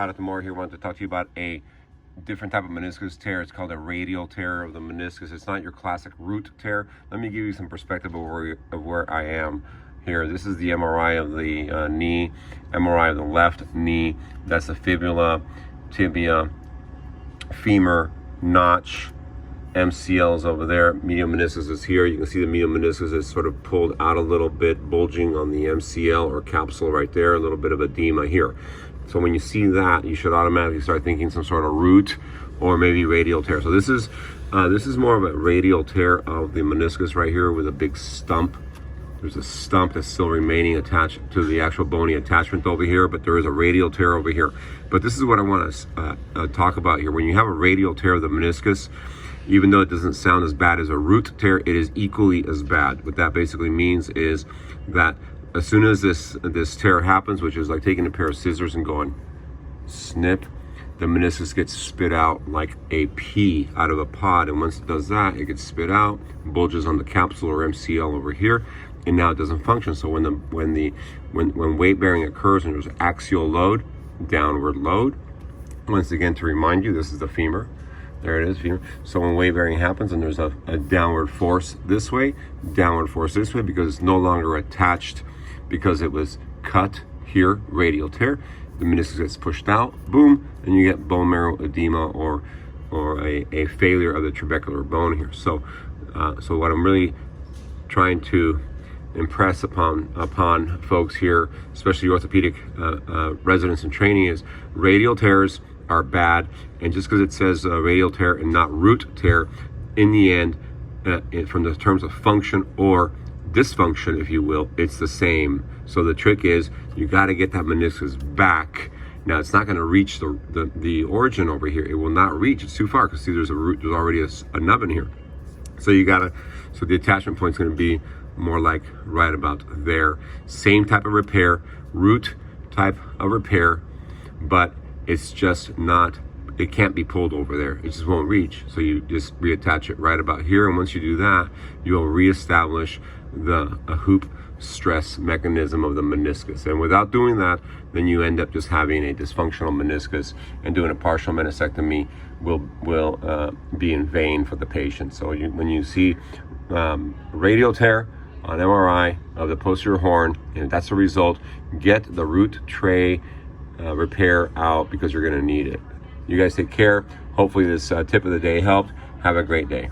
Dr. Mora here. Wanted to talk to you about a different type of meniscus tear. It's called a radial tear of the meniscus. It's not your classic root tear. Let me give you some perspective of where I am here. This is the MRI of the knee, MRI of the left knee. That's the fibula, tibia, femur, notch. MCL is over there. Medial meniscus is here. You can see the medial meniscus is sort of pulled out a little bit, bulging on the MCL or capsule right there. A little bit of edema here. So when you see that, you should automatically start thinking some sort of root or maybe radial tear. So this is more of a radial tear of the meniscus right here with a big stump. There's a stump that's still remaining attached to the actual bony attachment over here, but there is a radial tear over here. But this is what I want to talk about here. When you have a radial tear of the meniscus, even though it doesn't sound as bad as a root tear, it is equally as bad. What that basically means is that as soon as this tear happens, which is like taking a pair of scissors and going snip, the meniscus gets spit out like a pea out of a pod. And once it does that, it gets spit out, bulges on the capsule or MCL over here, and now it doesn't function. So when weight bearing occurs and there's axial load, downward load, once again to remind you, this is the femur. There it is, femur. So when weight bearing happens and there's a downward force this way, downward force this way, because it's no longer attached, because it was cut here, radial tear, the meniscus gets pushed out, boom, and you get bone marrow edema or a failure of the trabecular bone here. So what I'm really trying to impress upon folks here, especially orthopedic residents in training, is radial tears are bad, and just because it says radial tear and not root tear, in the end, from the terms of function or dysfunction, if you will, it's the same. So the trick is you got to get that meniscus back. Now it's not going to reach the origin over here. It will not reach. It's too far because see, there's a root. There's already a nubbin here. So so the attachment point is going to be more like right about there. Same type of repair, root type of repair, but it's just not, it can't be pulled over there. It just won't reach. So you just reattach it right about here. And once you do that, you'll reestablish a hoop stress mechanism of the meniscus. And without doing that, then you end up just having a dysfunctional meniscus, and doing a partial meniscectomy will be in vain for the patient. So when you see radial tear on MRI of the posterior horn, and that's the result, get the root tray repair out, because you're going to need it. You guys take care. Hopefully this tip of the day helped. Have a great day.